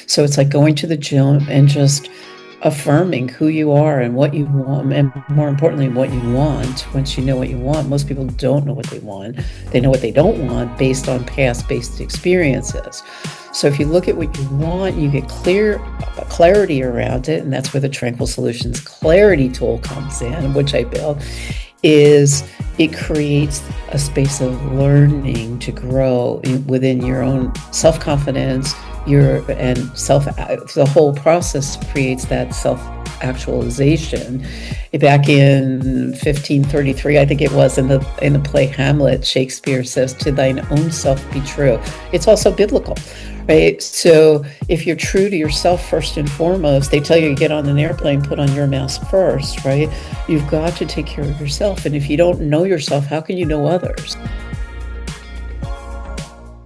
So it's like going to the gym and just affirming who you are and what you want, and more importantly, what you want. Once you know what you want, most people don't know what they want. They know what they don't want based on past based experiences. So if you look at what you want, you get clarity around it, and that's where the Tranquil Solutions Clarity tool comes in, which I built. Is it creates a space of learning to grow within your own self-confidence, your and self the whole process creates that self actualization. Back in 1533, I think it was, in the play Hamlet, Shakespeare says, "To thine own self be true." It's also biblical, right? So if you're true to yourself first and foremost, they tell you to get on an airplane, put on your mask first, right? You've got to take care of yourself, and if you don't know yourself, how can you know others?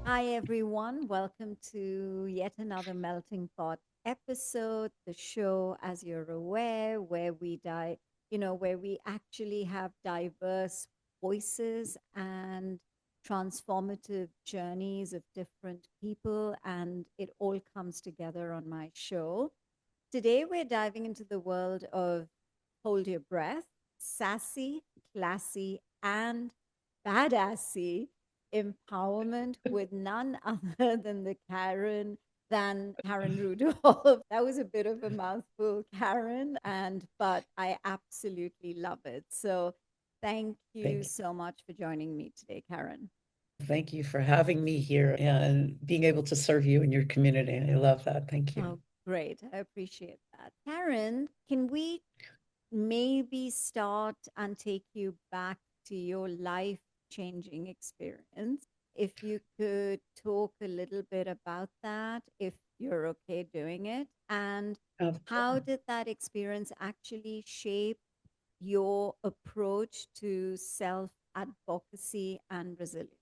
Hi, everyone. Welcome to yet another Melting Pot episode, the show, as you're aware, where where we actually have diverse voices and transformative journeys of different people, and it all comes together on my show. Today, we're diving into the world of hold your breath, sassy, classy, and badassy empowerment with none other than Karen Rudolf. That was a bit of a mouthful, Karen, and but I absolutely love it. So thank you Thank so much for joining me today, Karen. thank you for having me here and being able to serve you and your community. I love that. Thank you. Oh, great. I appreciate that. Karen, can we maybe start and take you back to your life changing experience? If you could talk a little bit about that, if you're okay doing it, and Of how course. did that experience actually shape your approach to self advocacy and resilience?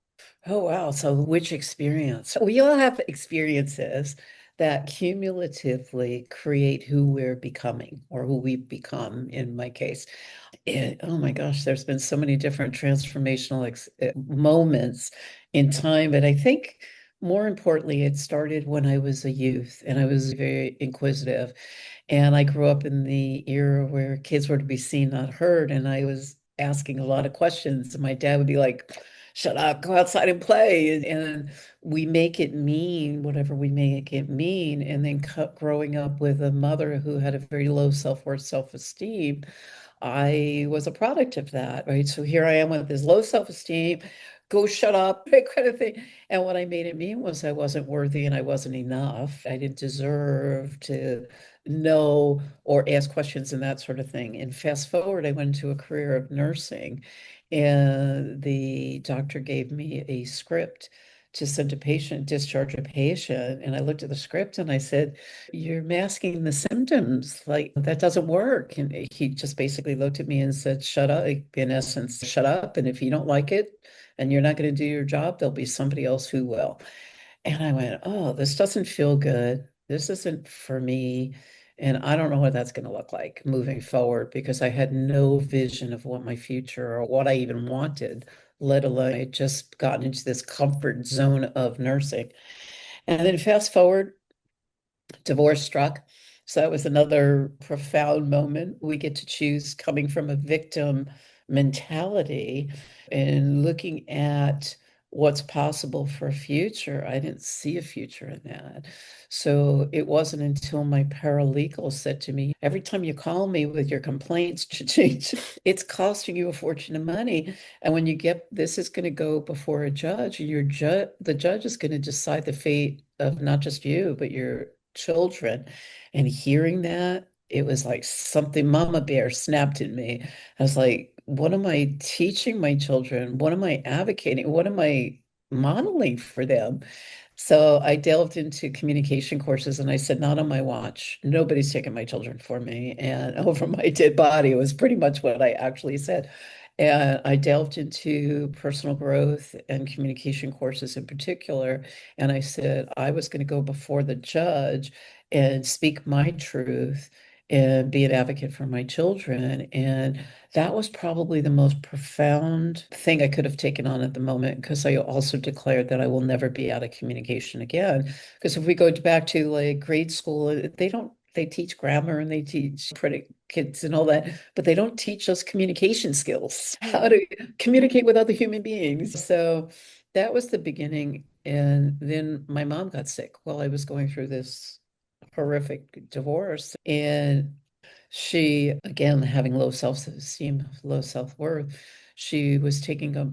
Oh, wow. So which experience? We all have experiences that cumulatively create who we're becoming or who we've become in my case. Oh my gosh, there's been so many different transformational moments in time, but I think more importantly, it started when I was a youth and I was very inquisitive. And I grew up in the era where kids were to be seen, not heard. And I was asking a lot of questions. And my dad would be like, shut up, go outside and play. And we make it mean, whatever we make it mean. And then growing up with a mother who had a very low self-worth, self-esteem, I was a product of that, right? So here I am with this low self-esteem, go shut up, that kind of thing. And what I made it mean was I wasn't worthy and I wasn't enough. I didn't deserve to know or ask questions and that sort of thing. And fast forward, I went into a career of nursing, and the doctor gave me a script to send a patient, discharge a patient. And I looked at the script and I said, "You're masking the symptoms. Like, that doesn't work." And he just basically looked at me and said, "Shut up." In essence, shut up. And if you don't like it and you're not going to do your job, there'll be somebody else who will. And I went, "Oh, this doesn't feel good. This isn't for me." And I don't know what that's going to look like moving forward because I had no vision of what my future or what I even wanted, let alone I had just gotten into this comfort zone of nursing. And then fast forward, divorce struck. So that was another profound moment. We get to choose coming from a victim mentality and looking at what's possible for a future. I didn't see a future in that. So it wasn't until my paralegal said to me, "Every time you call me with your complaints, cha-ching, it's costing you a fortune of money. And when you get this is going to go before a judge, and the judge is going to decide the fate of not just you, but your children." And hearing that, it was like something mama bear snapped in me. I was like, what am I teaching my children? What am I advocating? What am I modeling for them? So I delved into communication courses and I said, not on my watch. Nobody's taking my children for me. And over my dead body was pretty much what I actually said. And I delved into personal growth and communication courses in particular. And I said I was going to go before the judge and speak my truth and be an advocate for my children. And that was probably the most profound thing I could have taken on at the moment, because I also declared that I will never be out of communication again. Because if we go back to like grade school, they teach grammar and they teach kids and all that, but they don't teach us communication skills, how Yeah. to communicate with other human beings. So that was the beginning. And then my mom got sick while I was going through this horrific divorce. And she, again, having low self-esteem, low self-worth, she was taking a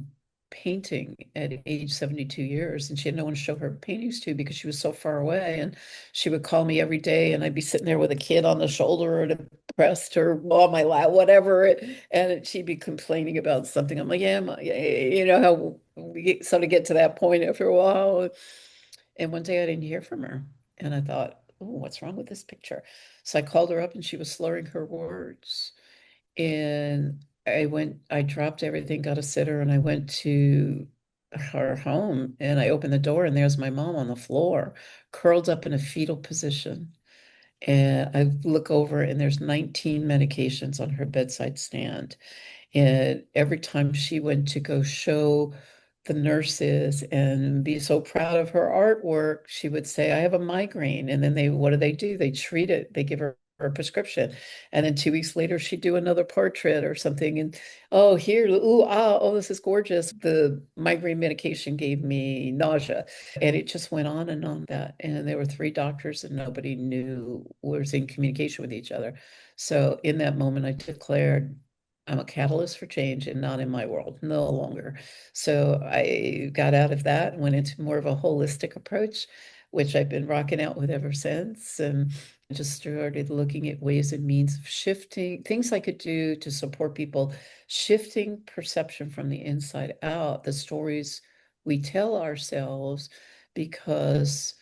painting at age 72 years, and she had no one to show her paintings to because she was so far away. And she would call me every day, and I'd be sitting there with a kid on the shoulder or the breast or on my lap, whatever. And she'd be complaining about something. I'm like, yeah, you know how we sort of get to that point after a while. And one day I didn't hear from her. And I thought, oh, what's wrong with this picture? So I called her up and she was slurring her words. And I dropped everything, got a sitter, and I went to her home and I opened the door and there's my mom on the floor, curled up in a fetal position. And I look over and there's 19 medications on her bedside stand. And every time she went to go show the nurses and be so proud of her artwork, she would say, I have a migraine. And then what do? They treat it, they give her a prescription. And then 2 weeks later, she'd do another portrait or something. And oh, here, ooh, ah, oh, this is gorgeous. The migraine medication gave me nausea. And it just went on and on that. And there were three doctors and nobody knew was in communication with each other. So in that moment, I declared, I'm a catalyst for change and not in my world, no longer. So I got out of that and went into more of a holistic approach, which I've been rocking out with ever since. And just started looking at ways and means of shifting things I could do to support people, shifting perception from the inside out, the stories we tell ourselves, because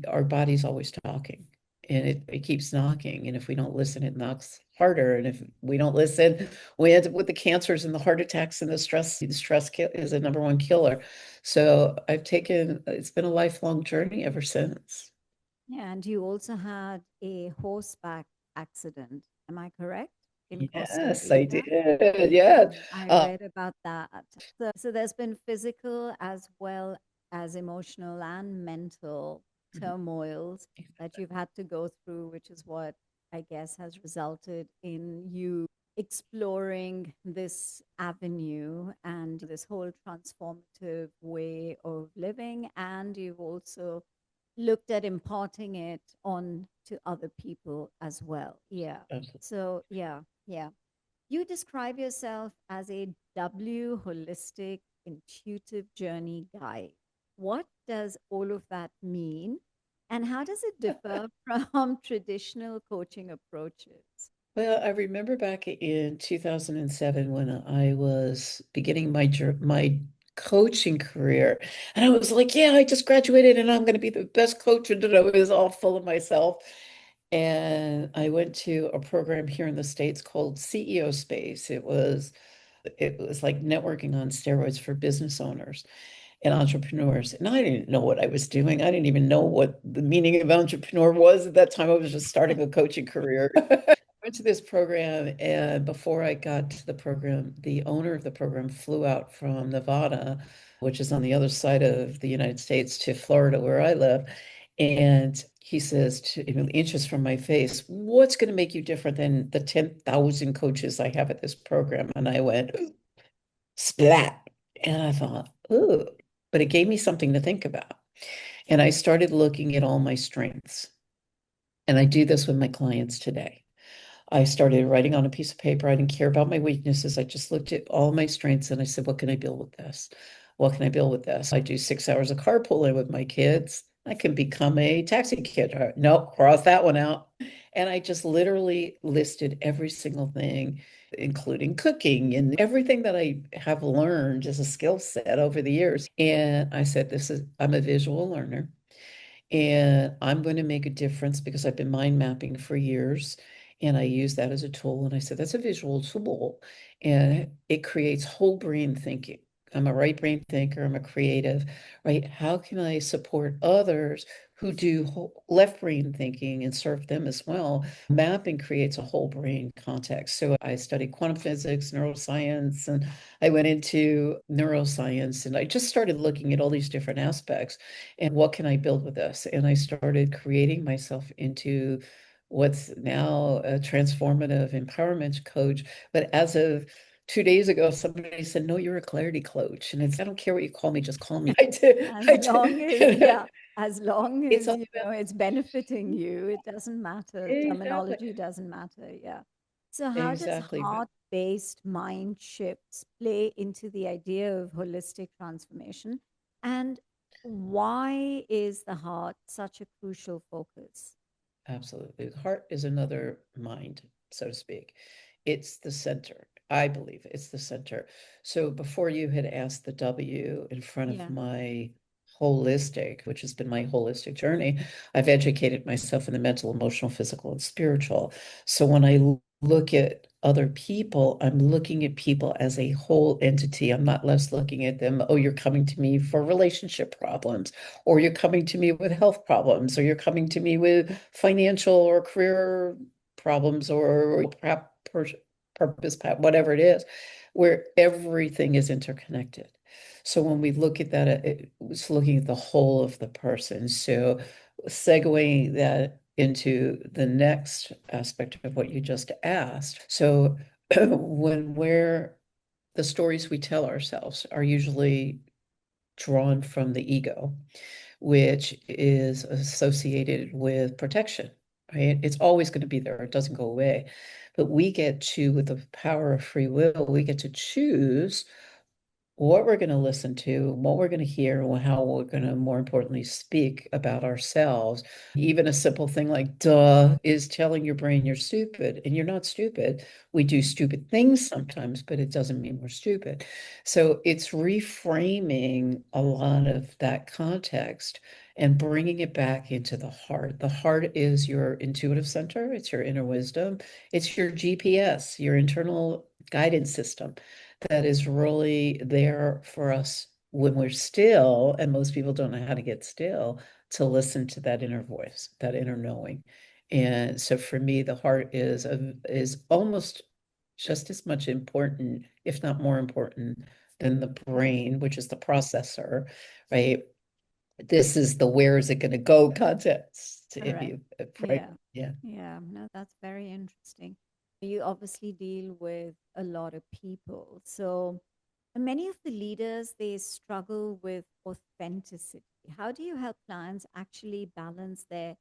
our body's always talking and it keeps knocking. And if we don't listen, it knocks harder. And if we don't listen, we end up with the cancers and the heart attacks and the stress. The stress is the number one killer. So it's been a lifelong journey ever since. Yeah, and you also had a horseback accident. Am I correct? In Costa Yes, I Rica? did. Yeah. Yeah, I Uh, read about that. So there's been physical as well as emotional and mental turmoils that you've had to go through, which is what I guess has resulted in you exploring this avenue and this whole transformative way of living. And you've also looked at imparting it on to other people as well. Yeah. So, yeah, yeah. You describe yourself as a W holistic intuitive journey guide. What does all of that mean? And how does it differ from traditional coaching approaches? Well, I remember back in 2007 when I was beginning my coaching career, and I was like, "Yeah, I just graduated, and I'm going to be the best coach." And I was all full of myself. And I went to a program here in the States called CEO Space. It was like networking on steroids for business owners and entrepreneurs. And I didn't know what I was doing. I didn't even know what the meaning of entrepreneur was at that time. I was just starting a coaching career. Went to this program, and before I got to the program, the owner of the program flew out from Nevada, which is on the other side of the United States, to Florida, where I live. And he says, inches from my face, what's going to make you different than the 10,000 coaches I have at this program? And I went, splat. And I thought, ooh, but it gave me something to think about. And I started looking at all my strengths. And I do this with my clients today. I started writing on a piece of paper. I didn't care about my weaknesses. I just looked at all my strengths and I said, what can I build with this? What can I build with this? I do 6 hours of carpooling with my kids. I can become a taxi kid. Nope, cross that one out. And I just literally listed every single thing, including cooking and everything that I have learned as a skill set over the years. And I said, I'm a visual learner. And I'm going to make a difference because I've been mind mapping for years. And I use that as a tool. And I said, that's a visual tool. And it creates whole brain thinking. I'm a right brain thinker, I'm a creative, right? How can I support others who do left brain thinking and serve them as well? Mapping creates a whole brain context. So I studied quantum physics, neuroscience, and I went into neuroscience and I just started looking at all these different aspects and what can I build with this? And I started creating myself into what's now a transformative empowerment coach. But as of 2 days ago, somebody said, "No, you're a clarity coach." And it's, I don't care what you call me, just call me. I do. As I do. long as, yeah, as long It's as, all about it's benefiting you, it doesn't matter. exactly, Terminology doesn't matter. Yeah. So how does exactly. But heart-based mind shifts play into the idea of holistic transformation? And why is the heart such a crucial focus? absolutely. The heart is another mind, so to speak. It's the center. I believe it's the center. So before you had asked the W in front of Yeah. my holistic, which has been my holistic journey, I've educated myself in the mental, emotional, physical, and spiritual. So when I look at other people, I'm looking at people as a whole entity. I'm not less looking at them, oh, you're coming to me for relationship problems, or you're coming to me with health problems, or you're coming to me with financial or career problems, or purpose, whatever it is, where everything is interconnected. So when we look at that, it's looking at the whole of the person. So segueing that into the next aspect of what you just asked. So when the stories we tell ourselves are usually drawn from the ego, which is associated with protection, right? It's always going to be there. It doesn't go away. But we get to, with the power of free will, we get to choose what we're going to listen to, what we're going to hear, and how we're going to, more importantly, speak about ourselves. Even a simple thing like duh is telling your brain you're stupid, and you're not stupid. We do stupid things sometimes, but it doesn't mean we're stupid. So it's reframing a lot of that context and bringing it back into the heart. The heart is your intuitive center, it's your inner wisdom, it's your GPS, your internal guidance system that is really there for us when we're still, and most people don't know how to get still, to listen to that inner voice, that inner knowing. And so for me, the heart is almost just as much important, if not more important, than the brain, which is the processor, right? This is the where is it going to go context. If Correct. you, right? Yeah. Yeah. Yeah. No, that's very interesting. You obviously deal with a lot of people. So many of the leaders, they struggle with authenticity. How do you help clients actually balance their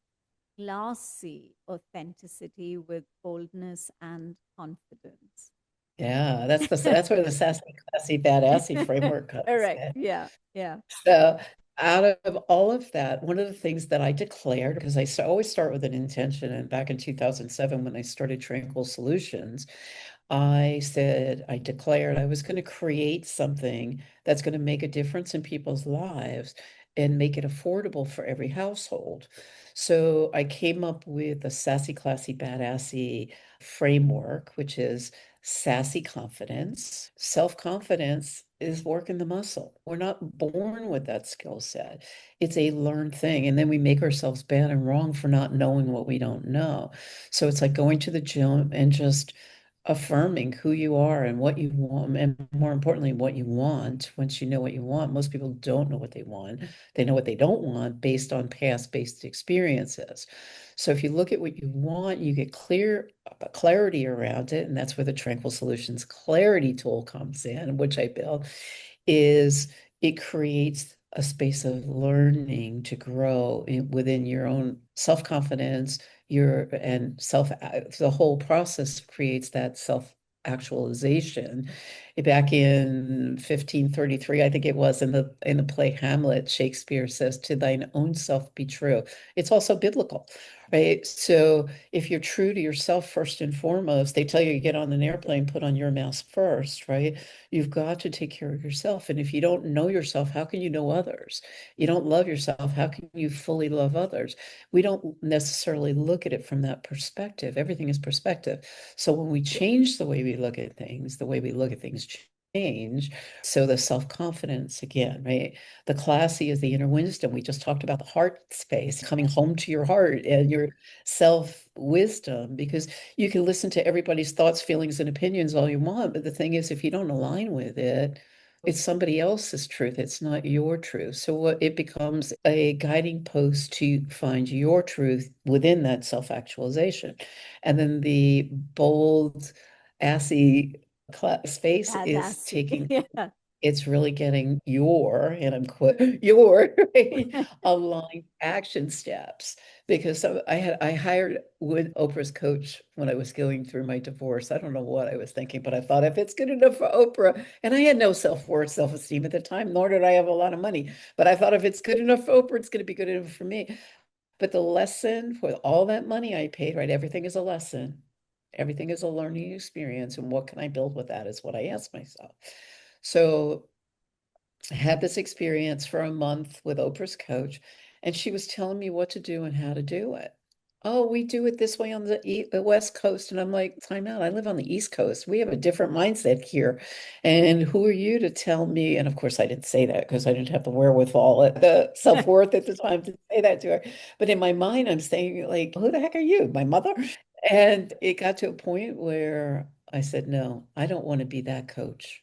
classy authenticity with boldness and confidence? Yeah, that's where the sassy-classy-bad-assy framework comes Correct. in. Yeah. Yeah. So out of all of that, one of the things that I declared, because always start with an intention, and back in 2007, when I started Tranquil Solutions, I said, I declared I was going to create something that's going to make a difference in people's lives and make it affordable for every household. So I came up with a sassy, classy, badassy framework, which is sassy confidence. Self-confidence is working the muscle. We're not born with that skill set. It's a learned thing. And then we make ourselves bad and wrong for not knowing what we don't know. So it's like going to the gym and just affirming who you are and what you want, and more importantly, what you want. Once you know what you want, most people don't know what they want. They know what they don't want based on past-based experiences. So if you look at what you want, you get clarity around it, and that's where the Tranquil Solutions Clarity tool comes in, which I built, is it creates a space of learning to grow within your own self-confidence, the whole process creates that self-actualization. Back in 1533, I think it was, in the play Hamlet, Shakespeare says, "To thine own self be true." It's also biblical, right? So if you're true to yourself first and foremost, they tell you get on an airplane, put on your mask first, right? You've got to take care of yourself. And if you don't know yourself, how can you know others? You don't love yourself, how can you fully love others? We don't necessarily look at it from that perspective. Everything is perspective. So when we change the way we look at things, the way we look at things change. So the self-confidence again, right? The classy is the inner wisdom. We just talked about the heart space, coming home to your heart and your self-wisdom, because you can listen to everybody's thoughts, feelings, and opinions all you want. But the thing is, if you don't align with it, it's somebody else's truth. It's not your truth. So what it becomes a guiding post to find your truth within that self-actualization. And then the bold, assy space is Bad-assy. taking, Yeah. it's really getting your, and I'm quote, your right, aligned action steps. Because I hired with Oprah's coach when I was going through my divorce. I don't know what I was thinking, but I thought if it's good enough for Oprah, and I had no self-worth, self-esteem at the time, nor did I have a lot of money. But I thought if it's good enough for Oprah, it's going to be good enough for me. But the lesson for all that money I paid, right? Everything is a lesson. Everything is a learning experience. And what can I build with that is what I asked myself. So I had this experience for a month with Oprah's coach, and she was telling me what to do and how to do it. Oh, we do it this way on the West Coast. And I'm like, time out. I live on the East Coast. We have a different mindset here. And who are you to tell me? And of course, I didn't say that because I didn't have the wherewithal, the self-worth at the time to say that to her. But in my mind, I'm saying, like, who the heck are you? My mother? And it got to a point where I said, no, I don't want to be that coach.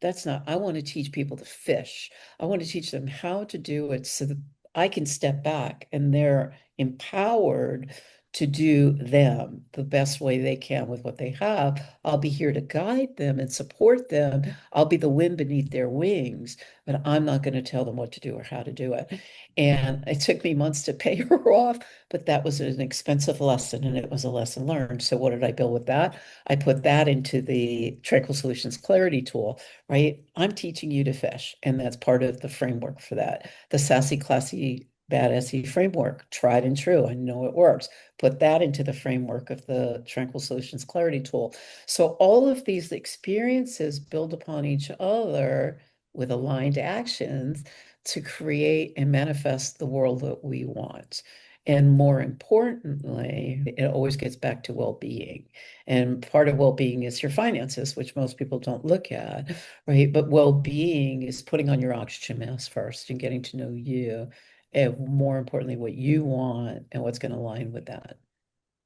That's not, I want to teach people to fish. I want to teach them how to do it so that I can step back and they're empowered to do them the best way they can with what they have. I'll be here to guide them and support them. I'll be the wind beneath their wings, but I'm not going to tell them what to do or how to do it. And it took me months to pay her off, but that was an expensive lesson and it was a lesson learned. So what did I build with that? I put that into the Tranquil Solutions Clarity tool, right? I'm teaching you to fish, and that's part of the framework for that. The sassy-classy-bad-assy framework, tried and true. I know it works. Put that into the framework of the Tranquil Solutions Clarity tool. So all of these experiences build upon each other with aligned actions to create and manifest the world that we want. And more importantly, it always gets back to well-being. And part of well-being is your finances, which most people don't look at, right? But well-being is putting on your oxygen mask first and getting to know you, and more importantly, what you want and what's going to align with that.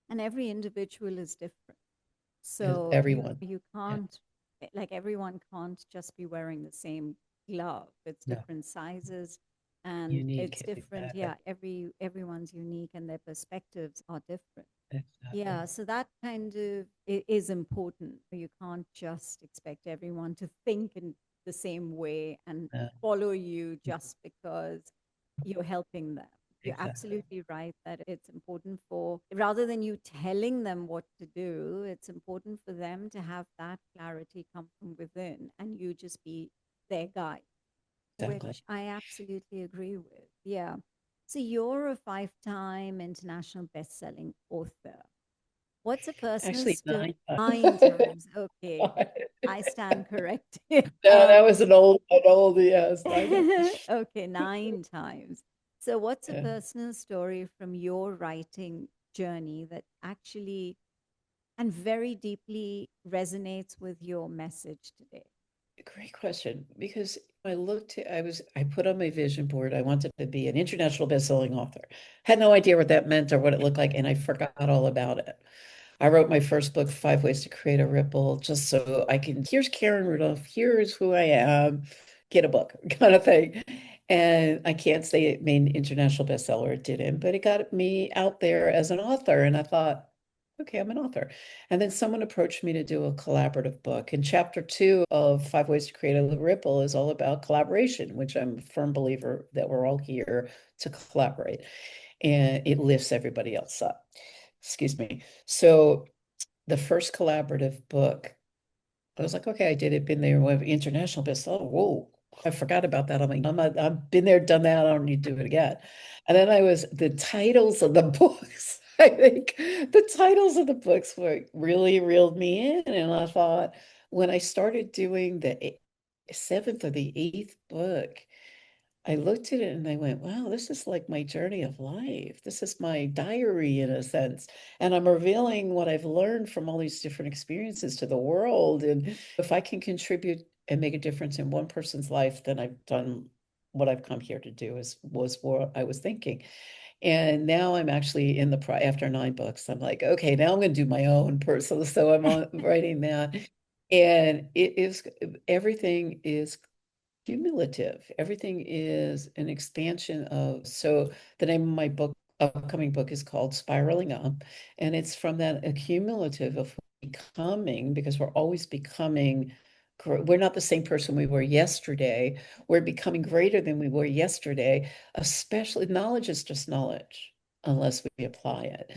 And every individual is different. Because So everyone, you yeah, can't, like everyone can't just be wearing the same glove. It's no, different sizes and it's unique, different. exactly, Yeah, everyone's unique and their perspectives are different. exactly, Yeah, so that kind of is important. You can't just expect everyone to think in the same way and no, follow you just because you're helping them. You're exactly, absolutely right that it's important for, rather than you telling them what to do, it's important for them to have that clarity come from within and you just be their guide, exactly. which I absolutely agree with. Yeah. So you're a five-time international best-selling author. What's a personal Actually, story? nine times. 9 times. Okay. I stand corrected. No, that was an old, yes, 9 times. Okay, 9 times. So, what's a Yeah. personal story from your writing journey that actually and very deeply resonates with your message today? Great question. Because I put on my vision board, I wanted to be an international best-selling author. Had no idea what that meant or what it looked like, and I forgot all about it. I wrote my first book, Five Ways to Create a Ripple, just so I can, here's Karen Rudolph, here's who I am, get a book kind of thing. And I can't say it made an international bestseller, it didn't, but it got me out there as an author. And I thought, okay, I'm an author. And then someone approached me to do a collaborative book. And chapter 2 of Five Ways to Create a Ripple is all about collaboration, which I'm a firm believer that we're all here to collaborate. And it lifts everybody else up. Excuse me. So the first collaborative book, I was like, okay, I did it, been there, with international bestseller. Whoa, I forgot about that. I'm like, I've been there, done that. I don't need to do it again. And then the titles of the books, I think the titles of the books were really reeled me in. And I thought, when I started doing the seventh or the eighth book, I looked at it and I went, wow, this is like my journey of life. This is my diary in a sense. And I'm revealing what I've learned from all these different experiences to the world. And if I can contribute and make a difference in one person's life, then I've done what I've come here to do, is was what I was thinking. And now I'm actually in the after 9 books, I'm like, okay, now I'm going to do my own personal. So I'm on writing that. And it is, everything is cumulative. Everything is an expansion of, so the name of my book, upcoming book, is called Spiraling Up. And it's from that accumulative of becoming, because we're always becoming, we're not the same person we were yesterday. We're becoming greater than we were yesterday, especially knowledge is just knowledge unless we apply it.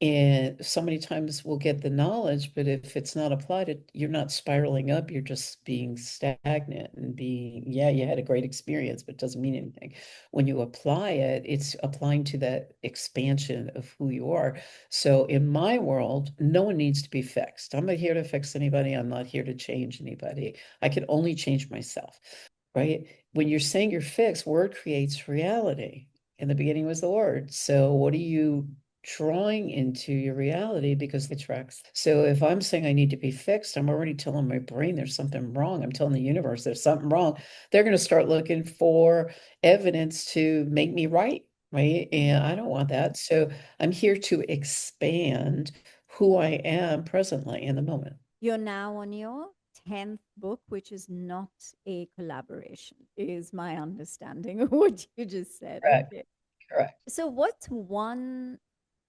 And so many times we'll get the knowledge, but if it's not applied, you're not spiraling up, you're just being stagnant and being, yeah, you had a great experience, but it doesn't mean anything. When you apply it, it's applying to that expansion of who you are. So in my world, no one needs to be fixed. I'm not here to fix anybody. I'm not here to change anybody. I can only change myself, right? When you're saying you're fixed, word creates reality. In the beginning was the word. So what are you drawing into your reality? Because it tracks. So if I'm saying I need to be fixed, I'm already telling my brain there's something wrong. I'm telling the universe there's something wrong. They're going to start looking for evidence to make me right, right? And I don't want that. So I'm here to expand who I am presently in the moment. You're now on your 10th book, which is not a collaboration, is my understanding of what you just said. Correct. Okay. Correct. So, what's one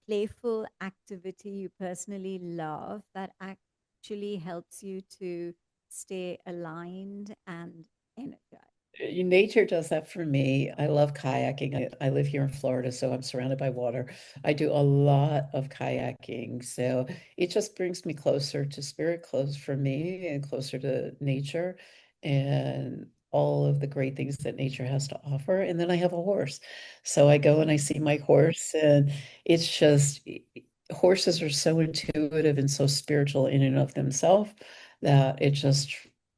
playful activity you personally love that actually helps you to stay aligned and energized? Nature does that for me. I love kayaking. I live here in Florida, so I'm surrounded by water. I do a lot of kayaking. So it just brings me closer to spirit, close for me, and closer to nature and all of the great things that nature has to offer. And then I have a horse. So I go and I see my horse, and it's just, horses are so intuitive and so spiritual in and of themselves that it just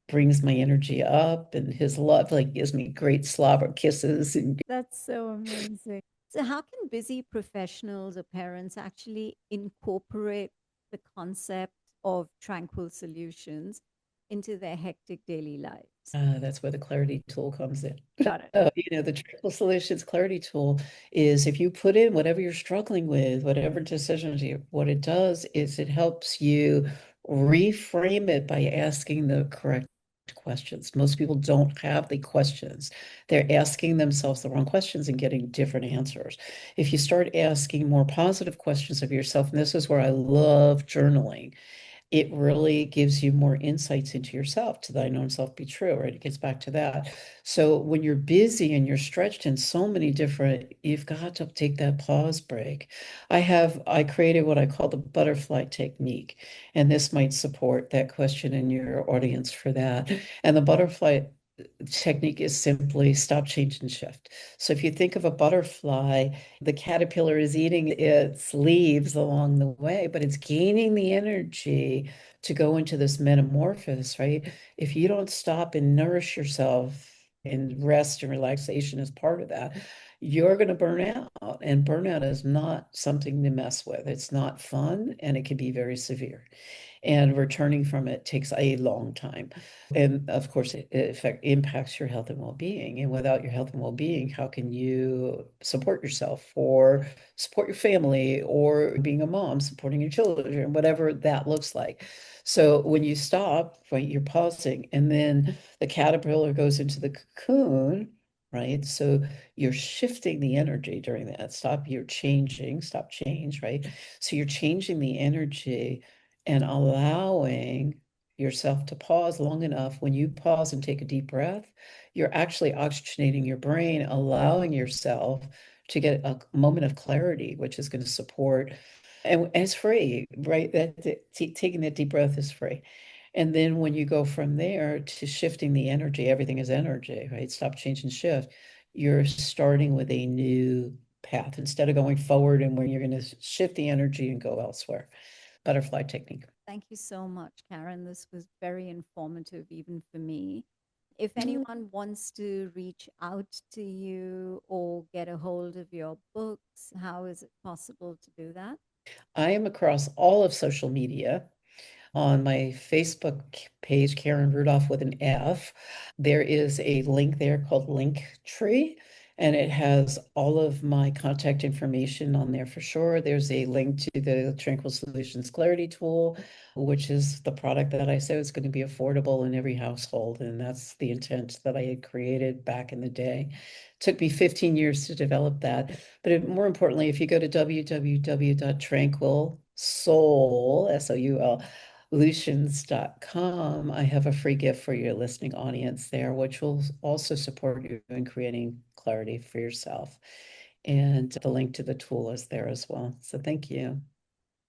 brings my energy up, and his love like gives me great slobber kisses. And That's so amazing. So, how can busy professionals or parents actually incorporate the concept of tranquil solutions into their hectic daily lives? that's where the clarity tool comes in. Got it. So, the Triple Solutions Clarity Tool is, if you put in whatever you're struggling with, whatever decisions you, what it does is it helps you reframe it by asking the correct questions. Most people don't have the questions. They're asking themselves the wrong questions and getting different answers. If you start asking more positive questions of yourself, and this is where I love journaling, it really gives you more insights into yourself. To thine own self be true, right? It gets back to that. So when you're busy and you're stretched in so many different, you've got to take that pause break. I created what I call the butterfly technique, and this might support that question in your audience for that. And the butterfly technique is simply stop, change, and shift. So if you think of a butterfly, the caterpillar is eating its leaves along the way, but it's gaining the energy to go into this metamorphosis, right? If you don't stop and nourish yourself, and rest and relaxation is part of that, you're going to burn out. And burnout is not something to mess with. It's not fun, and it can be very severe, and returning from it takes a long time. And of course, it impacts your health and well-being. And without your health and well-being, how can you support yourself or support your family, or being a mom, supporting your children, whatever that looks like? So when you stop, right, you're pausing, and then the caterpillar goes into the cocoon, right? So you're shifting the energy during that. You're changing, stop, change, right? So you're changing the energy and allowing yourself to pause long enough. When you pause and take a deep breath, you're actually oxygenating your brain, allowing yourself to get a moment of clarity, which is going to support, and it's free, right? Taking that deep breath is free. And then when you go from there to shifting the energy, everything is energy, right? Stop, change, and shift. You're starting with a new path instead of going forward, and where you're going to shift the energy and go elsewhere. Butterfly technique. Thank you so much, Karen. This was very informative, even for me. If anyone wants to reach out to you or get a hold of your books, how is it possible to do that? I am across all of social media. On my Facebook page, Karen Rudolph with an F, there is a link there called Linktree, and it has all of my contact information on there for sure. There's a link to the Tranquil Solutions Clarity Tool, which is the product that I said is going to be affordable in every household. And that's the intent that I had created back in the day. Took me 15 years to develop that. But more importantly, if you go to www.tranquilsoul, S-O-U-L, lutions.com, I have a free gift for your listening audience there, which will also support you in creating clarity for yourself. And the link to the tool is there as well. So thank you.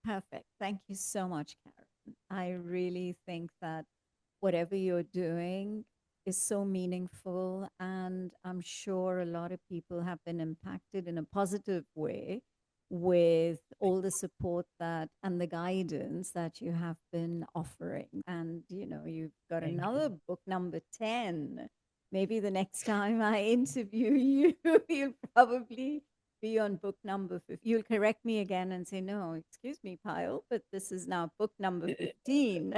Perfect. Thank you so much, Karen. I really think that whatever you're doing is so meaningful. And I'm sure a lot of people have been impacted in a positive way with all the support that and the guidance that you have been offering. And, you've got Thank another you. book, number 10. Maybe the next time I interview you, you'll probably be on book number 50. You'll correct me again and say, no, excuse me, Pyle, but this is now book number 15.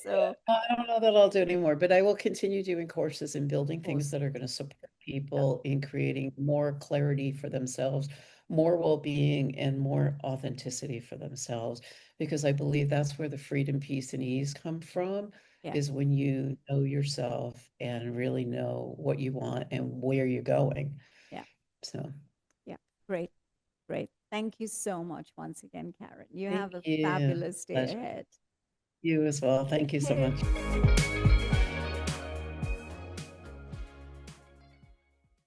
So, I don't know that I'll do anymore, but I will continue doing courses and building things awesome. that are going to support Yeah, people in creating more clarity for themselves, more well-being, and more authenticity for themselves. Because I believe that's where the freedom, peace, and ease come from, yeah, is when you know yourself and really know what you want and where you're going. yeah, So yeah. Great, great. Thank you so much once again, Karen. You thank have a you. fabulous day Pleasure. ahead. You as well. Thank you so Okay. much.